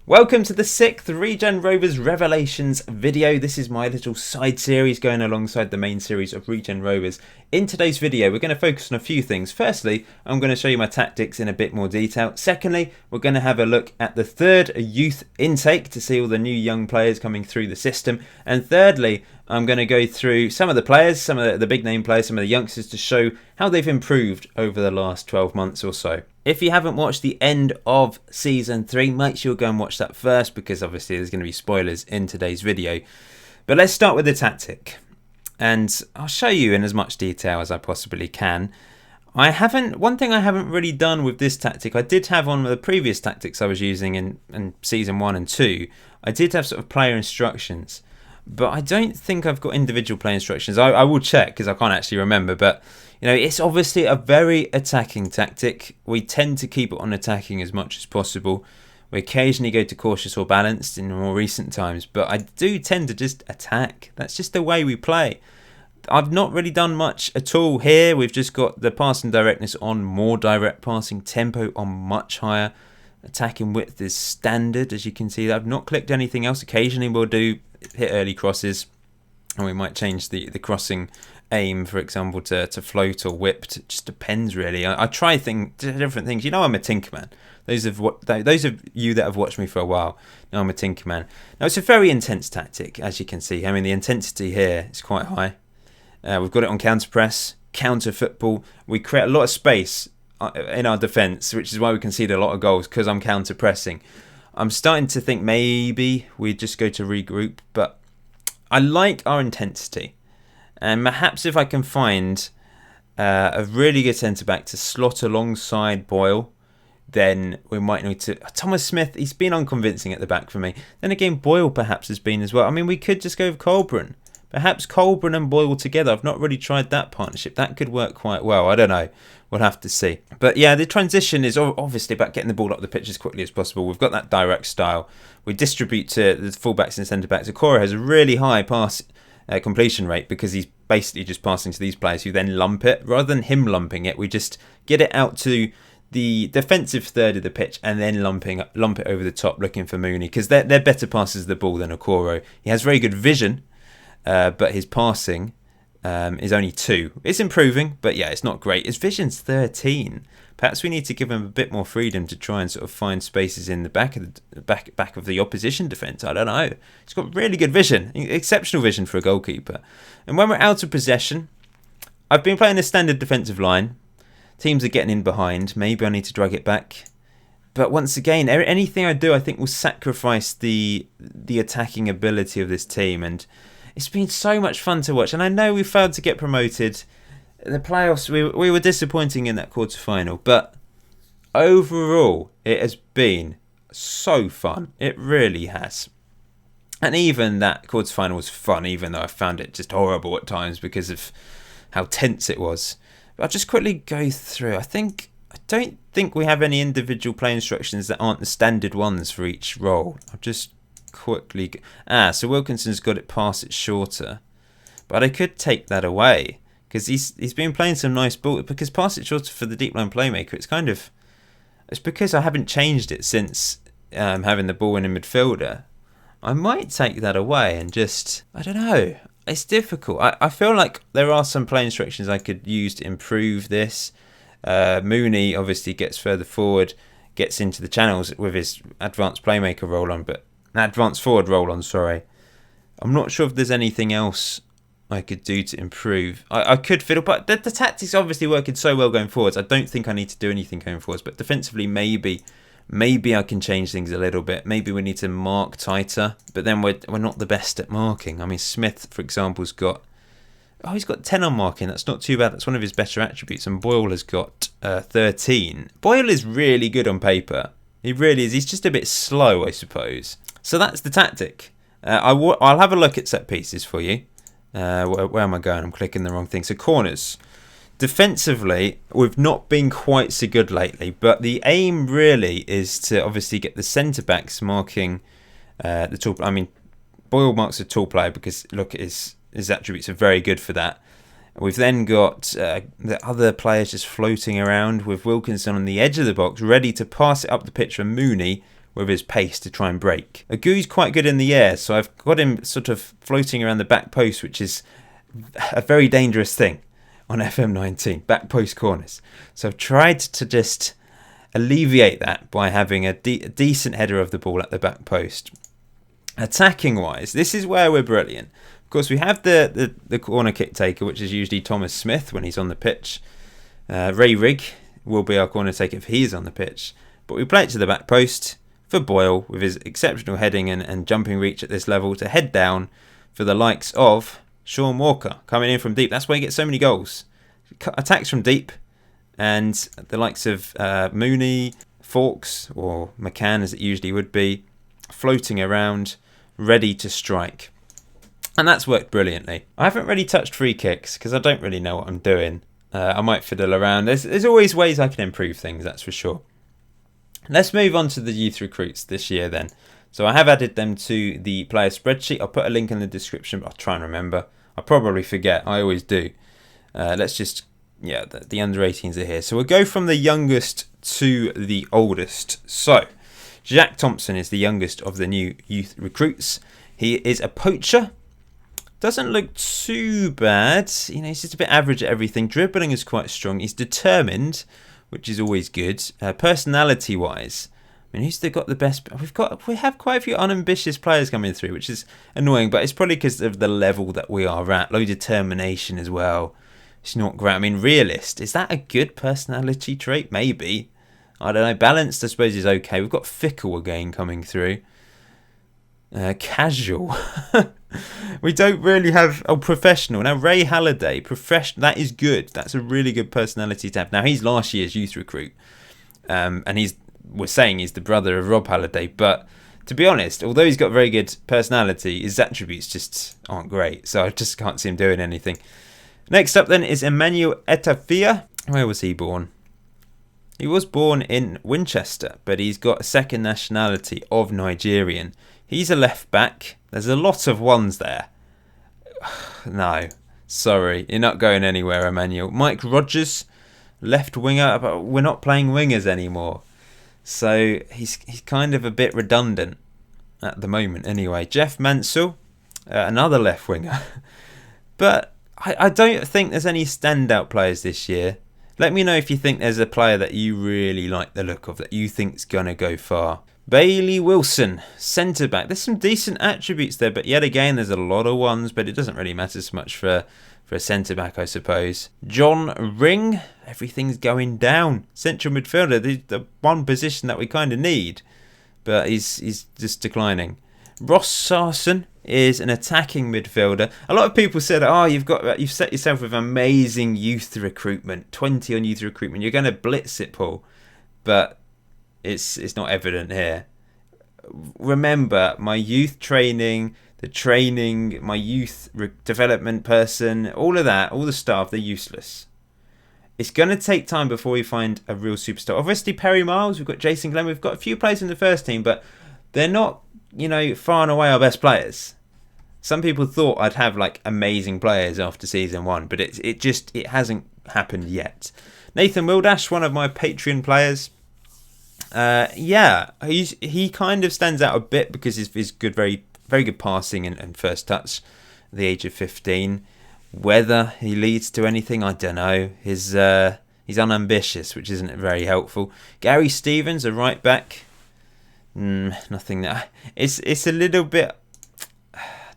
Welcome to the 6th Regen Rovers Revelations video. This is my little side series going alongside the main series of Regen Rovers. In today's video, we're going to focus on a few things. Firstly, I'm going to show you my tactics in a bit more detail. Secondly, we're going to have a look at the third youth intake to see all the new young players coming through the system. And thirdly, I'm going to go through some of the players, some of the big name players, some of the youngsters to show how they've improved over the last 12 months or so. If you haven't watched the end of Season 3, make sure you go and watch that first because obviously there's going to be spoilers in today's video. But let's start with the tactic. And I'll show you in as much detail as I possibly can. One thing I haven't really done with this tactic, I did have on the previous tactics I was using in Season 1 and 2. I did have sort of player instructions. But I don't think I've got individual player instructions. I will check because I can't actually remember. But you know, it's obviously a very attacking tactic. We tend to keep it on attacking as much as possible. We occasionally go to cautious or balanced in more recent times, but I do tend to just attack. That's just the way we play. I've not really done much at all here. We've just got the passing directness on more direct passing, tempo on much higher. Attacking width is standard, as you can see. I've not clicked anything else. Occasionally we'll do hit early crosses, and we might change the crossing aim, for example, to float or whipped. It just depends, really. I try different things. You know, I'm a tinkerman. Those of you that have watched me for a while know I'm a tinkerman. Now, it's a very intense tactic, as you can see. I mean, the intensity here is quite high. We've got it on counter press, counter football. We create a lot of space in our defence, which is why we concede a lot of goals, because I'm counter pressing. I'm starting to think maybe we just go to regroup, but I like our intensity. And perhaps if I can find a really good centre-back to slot alongside Boyle, then we might need to... Thomas Smith, he's been unconvincing at the back for me. Then again, Boyle perhaps has been as well. I mean, we could just go with Colburn. Perhaps Colburn and Boyle together. I've not really tried that partnership. That could work quite well. I don't know. We'll have to see. But yeah, the transition is obviously about getting the ball up the pitch as quickly as possible. We've got that direct style. We distribute to the fullbacks and centre-backs. Okoro has a really high pass completion rate because he's basically just passing to these players who then lump it. Rather than him lumping it, we just get it out to the defensive third of the pitch and then lump it over the top looking for Mooney, because they're better passers of the ball than Okoro. He has very good vision, but his passing is only 2. It's improving, but yeah, it's not great. His vision's 13. Perhaps we need to give him a bit more freedom to try and sort of find spaces in the back of the opposition defence. I don't know. He's got really good vision, exceptional vision for a goalkeeper. And when we're out of possession, I've been playing a standard defensive line. Teams are getting in behind. Maybe I need to drag it back. But once again, anything I do, I think will sacrifice the attacking ability of this team. And it's been so much fun to watch. And I know we failed to get promoted. The playoffs, we were disappointing in that quarter-final. But overall, it has been so fun. It really has. And even that quarter-final was fun, even though I found it just horrible at times because of how tense it was. But I'll just quickly go through. I don't think we have any individual play instructions that aren't the standard ones for each role. I'll just quickly... so Wilkinson's got it pass it shorter. But I could take that away because he's been playing some nice ball. Because pass it shorter for the deep line playmaker, it's because I haven't changed it since having the ball in a midfielder. I might take that away and just... I don't know. It's difficult. I feel like there are some play instructions I could use to improve this. Mooney obviously gets further forward, gets into the channels with his advanced playmaker role on, but advanced forward role on, sorry. I'm not sure if there's anything else I could do to improve. I could fiddle, but the tactics obviously working so well going forwards. I don't think I need to do anything going forwards, but defensively maybe I can change things a little bit. Maybe we need to mark tighter, but then we're not the best at marking. I mean, Smith, for example, he's got 10 on marking. That's not too bad. That's one of his better attributes. And Boyle has got 13. Boyle is really good on paper. He really is. He's just a bit slow, I suppose. So that's the tactic. I'll have a look at set pieces for you. Where am I going? I'm clicking the wrong thing. So corners. Defensively, we've not been quite so good lately, but the aim really is to obviously get the centre-backs marking the tall... I mean, Boyle marks a tall player because, look, his attributes are very good for that. We've then got the other players just floating around with Wilkinson on the edge of the box, ready to pass it up the pitch for Mooney with his pace to try and break. Agu's quite good in the air, so I've got him sort of floating around the back post, which is a very dangerous thing on FM19, back post corners. So I've tried to just alleviate that by having a decent header of the ball at the back post. Attacking wise, this is where we're brilliant. Of course, we have the corner kick taker, which is usually Thomas Smith when he's on the pitch. Ray Rigg will be our corner taker if he is on the pitch. But we play it to the back post for Boyle with his exceptional heading and jumping reach at this level to head down for the likes of Sean Walker coming in from deep. That's why he gets so many goals. Attacks from deep, and the likes of Mooney, Fawkes, or McCann as it usually would be, floating around, ready to strike. And that's worked brilliantly. I haven't really touched free kicks because I don't really know what I'm doing. I might fiddle around. There's always ways I can improve things, that's for sure. Let's move on to the youth recruits this year then. So I have added them to the player spreadsheet. I'll put a link in the description, but I'll try and remember. I'll probably forget. I always do. Let's just... Yeah, the under-18s are here. So we'll go from the youngest to the oldest. So, Jack Thompson is the youngest of the new youth recruits. He is a poacher. Doesn't look too bad. You know, he's just a bit average at everything. Dribbling is quite strong. He's determined, which is always good. Personality-wise, I mean, who's still got the best? We have quite a few unambitious players coming through, which is annoying. But it's probably because of the level that we are at. Low determination as well. It's not great. I mean, realist. Is that a good personality trait? Maybe. I don't know. Balanced, I suppose, is okay. We've got fickle again coming through. Casual. We don't really have... Oh, professional. Now, Ray Halliday. Professional. That is good. That's a really good personality to have. Now, he's last year's youth recruit. And we're saying he's the brother of Rob Halliday. But to be honest, although he's got very good personality, his attributes just aren't great. So I just can't see him doing anything. Next up then is Emmanuel Etafia. Where was he born? He was born in Winchester, but he's got a second nationality of Nigerian. He's a left back. There's a lot of ones there. No, sorry, you're not going anywhere, Emmanuel. Mike Rogers, left winger, but we're not playing wingers anymore. So he's kind of a bit redundant at the moment anyway. Jeff Mansell, another left winger. But I don't think there's any standout players this year. Let me know if you think there's a player that you really like the look of, that you think's going to go far. Bailey Wilson, centre-back. There's some decent attributes there, but yet again, there's a lot of ones, but it doesn't really matter so much for a centre-back, I suppose. John Ring, everything's going down. Central midfielder, the one position that we kind of need, but he's just declining. Ross Sarson is an attacking midfielder. A lot of people said, "Oh, you've set yourself with amazing youth recruitment, 20 on youth recruitment. You're going to blitz it, Paul." But it's not evident here. Remember, my youth training, my youth development person, all of that, all the staff, they're useless. It's going to take time before we find a real superstar. Obviously, Perry Miles, we've got Jason Glenn, we've got a few players in the first team, but they're not, far and away our best players. Some people thought I'd have amazing players after season 1, but it hasn't happened yet. Nathan Wildash, one of my Patreon players. He kind of stands out a bit because of his good, very, very good passing and first touch at the age of 15. Whether he leads to anything, I don't know. He's unambitious, which isn't very helpful. Gary Stevens, a right back. Nothing there. It's a little bit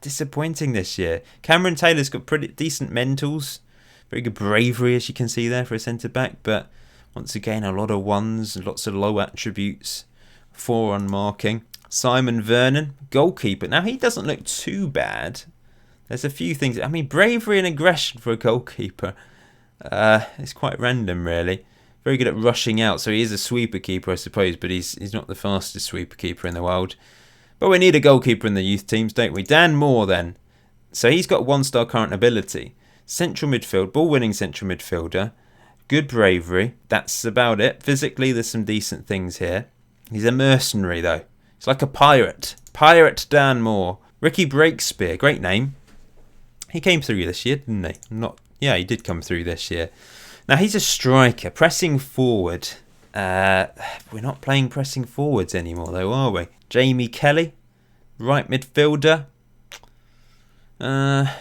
disappointing this year. Cameron Taylor's got pretty decent mentals, very good bravery, as you can see there, for a centre back, but once again a lot of ones, lots of low attributes, 4 on marking. Simon Vernon, goalkeeper. Now he doesn't look too bad. There's a few things. I mean, bravery and aggression for a goalkeeper. It's quite random, really. Very good at rushing out, so he is a sweeper keeper, I suppose, but he's not the fastest sweeper keeper in the world. But we need a goalkeeper in the youth teams, don't we? Dan Moore, then. So he's got 1-star current ability. Central midfield, ball-winning central midfielder. Good bravery. That's about it. Physically, there's some decent things here. He's a mercenary, though. He's like a pirate. Pirate Dan Moore. Ricky Breakspear, great name. He came through this year, didn't he? Yeah, he did come through this year. Now, he's a striker, pressing forward. We're not playing pressing forwards anymore, though, are we? Jamie Kelly, right midfielder.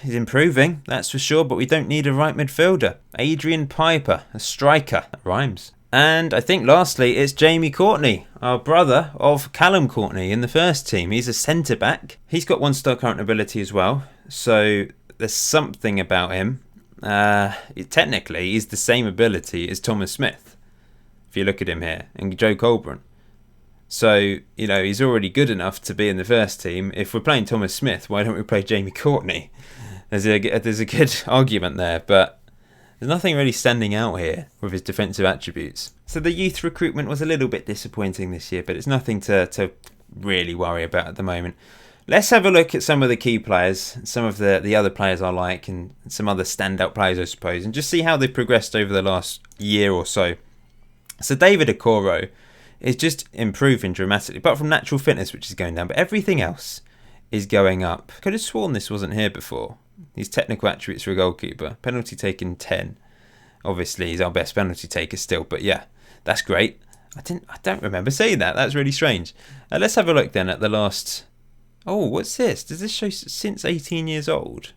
He's improving, that's for sure, but we don't need a right midfielder. Adrian Piper, a striker. That rhymes. And I think lastly, it's Jamie Courtney, our brother of Callum Courtney in the first team. He's a centre-back. He's got 1-star current ability as well, so there's something about him. Technically, he's the same ability as Thomas Smith, if you look at him here, and Joe Colburn. So, he's already good enough to be in the first team. If we're playing Thomas Smith, why don't we play Jamie Courtney? There's a good argument there, but there's nothing really standing out here with his defensive attributes. So the youth recruitment was a little bit disappointing this year, but it's nothing to really worry about at the moment. Let's have a look at some of the key players, some of the other players I like, and some other standout players, I suppose, and just see how they've progressed over the last year or so. So David Okoro is just improving dramatically, apart from natural fitness, which is going down, but everything else is going up. Could have sworn this wasn't here before. His technical attributes for a goalkeeper. Penalty taken 10. Obviously, he's our best penalty taker still, but yeah, that's great. I don't remember saying that. That's really strange. Let's have a look then at the last... Oh, what's this? Does this show since 18 years old?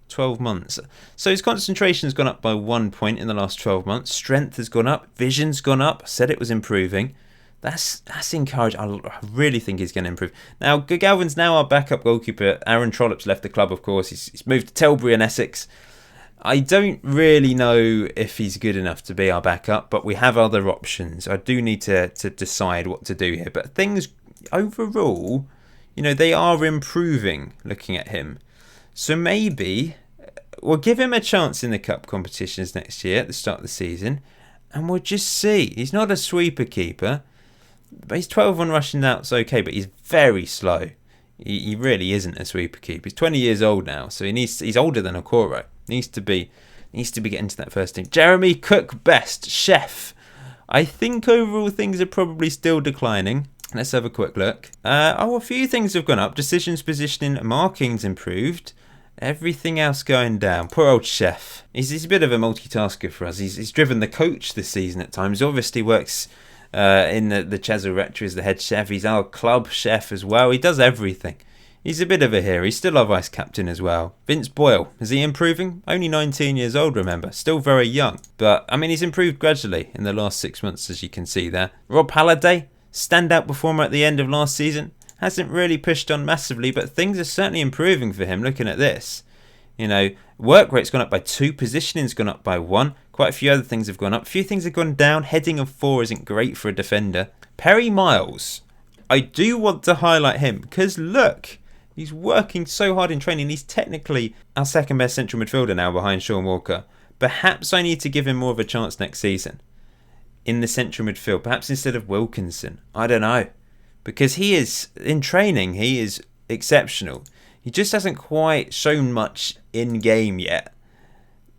12 months. So his concentration's gone up by 1 point in the last 12 months. Strength has gone up. Vision's gone up. I said it was improving. That's encouraging. I really think he's going to improve. Now, Galvin's now our backup goalkeeper. Aaron Trollope's left the club, of course. He's moved to Tilbury and Essex. I don't really know if he's good enough to be our backup, but we have other options. I do need to decide what to do here. But things overall, they are improving looking at him. So maybe we'll give him a chance in the cup competitions next year at the start of the season, and we'll just see. He's not a sweeper keeper, but he's 12 on rushing out's okay, but he's very slow. He really isn't a sweeper keeper. He's 20 years old now, so he's older than Okoro. Needs to be getting to that first team. Jeremy Cook Best, chef. I think overall things are probably still declining. Let's have a quick look. A few things have gone up. Decisions, positioning, marking's improved. Everything else going down. Poor old chef. He's a bit of a multitasker for us. He's driven the coach this season at times. Obviously works in the Chesel Rectory as the head chef. He's our club chef as well. He does everything. He's a bit of a hero. He's still our vice captain as well. Vince Boyle, is he improving? Only 19 years old, remember. Still very young. But, he's improved gradually in the last 6 months, as you can see there. Rob Halliday, standout performer at the end of last season. Hasn't really pushed on massively, but things are certainly improving for him, looking at this. Work rate's gone up by 2, positioning's gone up by 1. Quite a few other things have gone up. A few things have gone down. Heading of 4 isn't great for a defender. Perry Miles, I do want to highlight him, because look, he's working so hard in training. He's technically our second best central midfielder now behind Sean Walker. Perhaps I need to give him more of a chance next season in the central midfield, perhaps instead of Wilkinson. I don't know, because he is in training, he is exceptional. He just hasn't quite shown much in game yet,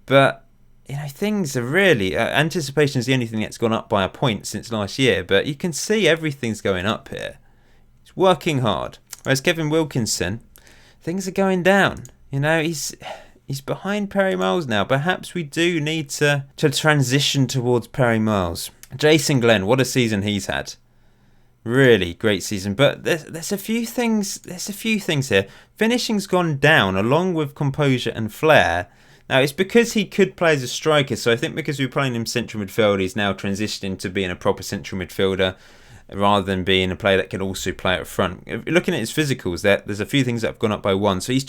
but things are really anticipation is the only thing that's gone up by a point since last year, but you can see everything's going up here. He's working hard, whereas Kevin Wilkinson, things are going down. He's behind Perry Miles now. Perhaps we do need to transition towards Perry Miles. Jason Glenn, what a season he's had. Really great season. But there's a few things. There's a few things here. Finishing's gone down along with composure and flair. Now it's because he could play as a striker. So I think because we're playing him central midfield, he's now transitioning to being a proper central midfielder, rather than being a player that can also play up front. Looking at his physicals, there's a few things that have gone up by 1. So I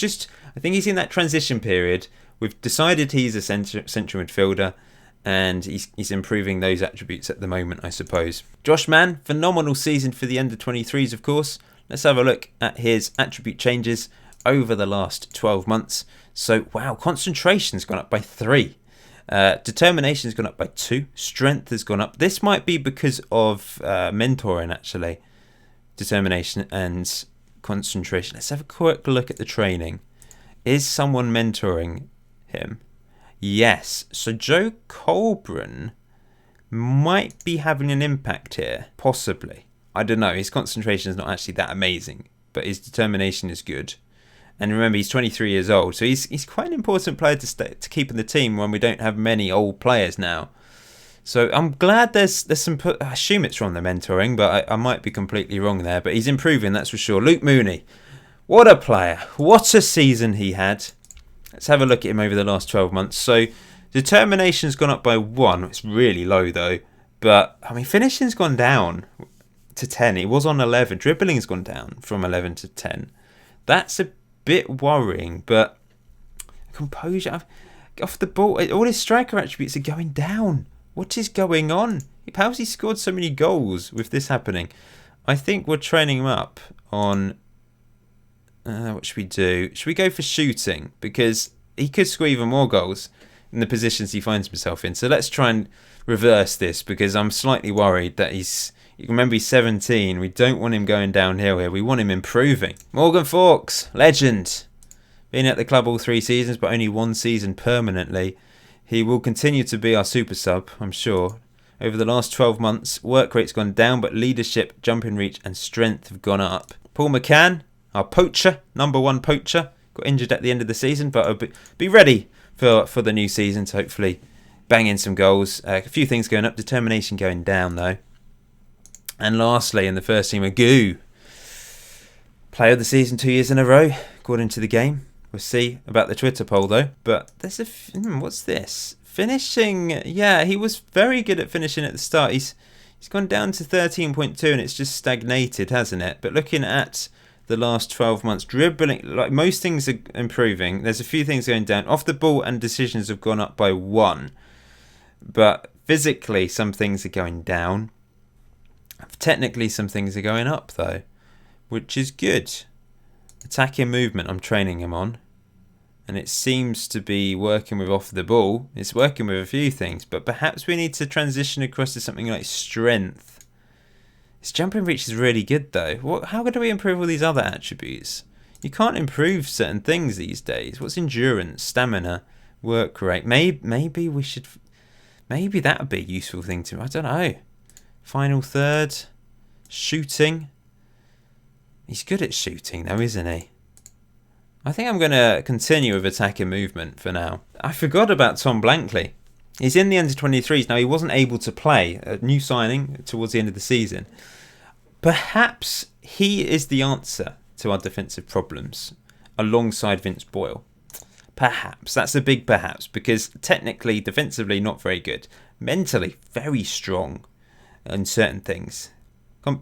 think he's in that transition period. We've decided he's a central midfielder, and he's improving those attributes at the moment, I suppose. Josh Mann, phenomenal season for the under-23s, of course. Let's have a look at his attribute changes over the last 12 months. So, wow, concentration's gone up by 3. Determination's gone up by 2. Strength has gone up. This might be because of mentoring, actually. Determination and concentration. Let's have a quick look at the training. Is someone mentoring him? Yes. So Joe Colburn might be having an impact here. Possibly. I don't know. His concentration is not actually that amazing, but his determination is good. And remember, he's 23 years old, so he's quite an important player to keep in the team when we don't have many old players now. So I'm glad there's some. I assume it's from the mentoring, but I might be completely wrong there. But he's improving, that's for sure. Luke Mooney, what a player! What a season he had. Let's have a look at him over the last 12 months. So determination's gone up by 1. It's really low though. But I mean, finishing's gone down to 10. It was on 11. Dribbling's gone down from 11 to 10. That's a bit worrying. But composure off the ball, all his striker attributes are going down. What is going on? How's he scored so many goals with this happening? I think we're training him up on... what should we do? Should we go for shooting? Because he could score even more goals in the positions he finds himself in. So let's try and reverse this, because I'm slightly worried that he's... You remember, he's 17. We don't want him going downhill here. We want him improving. Morgan Fawkes, legend. Been at the club all 3 seasons, but only 1 season permanently. He will continue to be our super sub, I'm sure. Over the last 12 months, work rate's gone down, but leadership, jumping reach and strength have gone up. Paul McCann, our poacher, number 1 poacher, got injured at the end of the season, but I'll be ready for the new season to hopefully bang in some goals. A few things going up, determination going down though. And lastly, in the first team, Agu. Player of the season 2 years in a row, according to the game. We'll see about the Twitter poll though. But there's what's this? Finishing, yeah, he was very good at finishing at the start. He's gone down to 13.2 and it's just stagnated, hasn't it? But looking at the last 12 months, dribbling, like most things are improving. There's a few things going down. Off the ball and decisions have gone up by 1. But physically, some things are going down. Technically, some things are going up though, which is good. Attacking movement, I'm training him on. And it seems to be working with off the ball. It's working with a few things, but perhaps we need to transition across to something like strength. His jumping reach is really good though. How do we improve all these other attributes? You can't improve certain things these days. What's endurance, stamina, work rate? Maybe we should... Maybe that would be a useful thing to... I don't know. Final third. Shooting. He's good at shooting though, isn't he? I think I'm going to continue with attacking movement for now. I forgot about Tom Blankley. He's in the under-23s. Now, he wasn't able to play. A new signing towards the end of the season. Perhaps he is the answer to our defensive problems alongside Vince Boyle. Perhaps. That's a big perhaps, because technically, defensively, not very good. Mentally, very strong in certain things.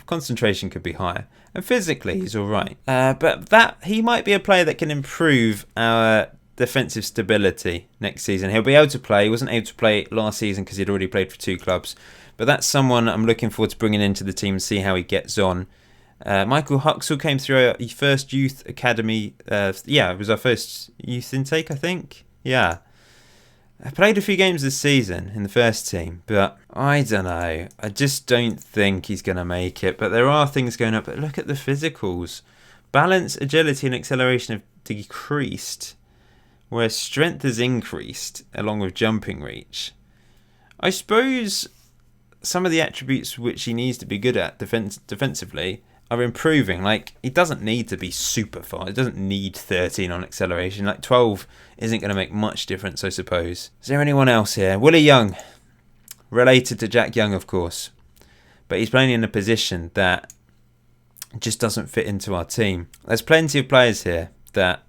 Concentration could be higher. And physically, he's all right. But he might be a player that can improve our defensive stability next season. He'll be able to play. He wasn't able to play last season because he'd already played for 2 clubs. But that's someone I'm looking forward to bringing into the team and see how he gets on. Michael Huxell came through our first youth academy. It was our first youth intake, I think. Yeah. I played a few games this season in the first team, but I don't know. I just don't think he's going to make it. But there are things going up. But look at the physicals. Balance, agility and acceleration have decreased, whereas strength has increased along with jumping reach. I suppose some of the attributes which he needs to be good at defensively are improving. Like, he doesn't need to be super fast. He doesn't need 13 on acceleration. Like, 12 isn't going to make much difference, I suppose. Is there anyone else here? Willie Young. Related to Jack Young, of course. But he's playing in a position that just doesn't fit into our team. There's plenty of players here that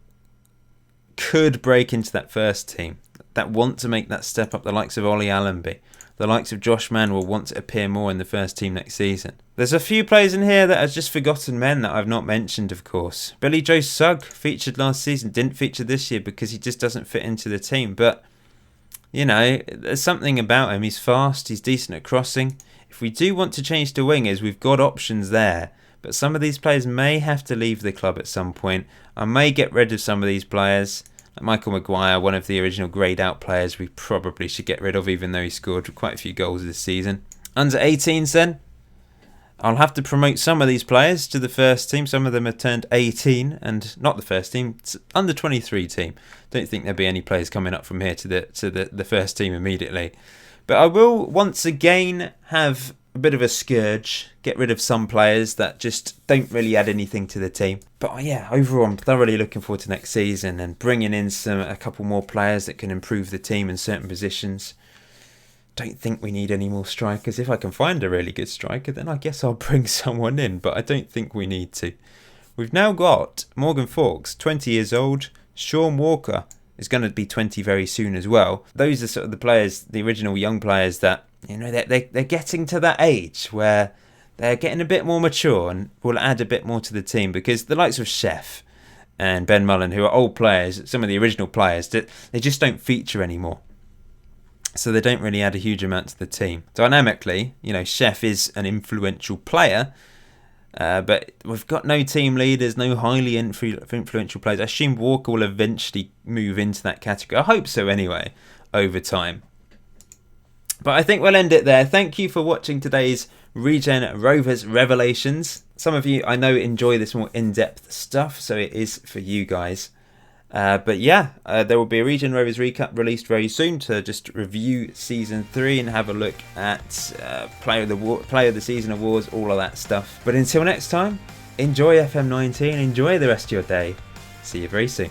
could break into that first team, that want to make that step up. The likes of Ollie Allenby. The likes of Josh Mann will want to appear more in the first team next season. There's a few players in here that are just forgotten men that I've not mentioned, of course. Billy Joe Sugg featured last season, didn't feature this year because he just doesn't fit into the team. But, you know, there's something about him. He's fast, he's decent at crossing. If we do want to change to wingers, we've got options there. But some of these players may have to leave the club at some point. I may get rid of some of these players. Michael Maguire, one of the original greyed out players we probably should get rid of, even though he scored quite a few goals this season. Under 18s then. I'll have to promote some of these players to the first team. Some of them have turned 18 and not the first team, it's under 23 team. Don't think there'll be any players coming up from here to the first team immediately. But I will once again have a bit of a scourge, get rid of some players that just don't really add anything to the team. But yeah, overall I'm thoroughly looking forward to next season and bringing in a couple more players that can improve the team in certain positions. don't think we need any more strikers. If I can find a really good striker, then I guess I'll bring someone in, but I don't think we need to. We've now got Morgan Fawkes, 20 years old. Sean Walker is going to be 20 very soon as well. Those are sort of the players, the original young players that, you know, they're getting to that age where they're getting a bit more mature and will add a bit more to the team, because the likes of Chef and Ben Mullen, who are old players, some of the original players, they just don't feature anymore. So they don't really add a huge amount to the team. Dynamically, you know, Chef is an influential player, but we've got no team leaders, no highly influential players. I assume Walker will eventually move into that category. I hope so anyway, over time. But I think we'll end it there. Thank you for watching today's Regen Rovers Revelations. Some of you, I know, enjoy this more in-depth stuff, so it is for you guys. But yeah, there will be a Regen Rovers recap released very soon to just review Season 3 and have a look at Player of the Season awards, all of that stuff. But until next time, enjoy FM19, enjoy the rest of your day. See you very soon.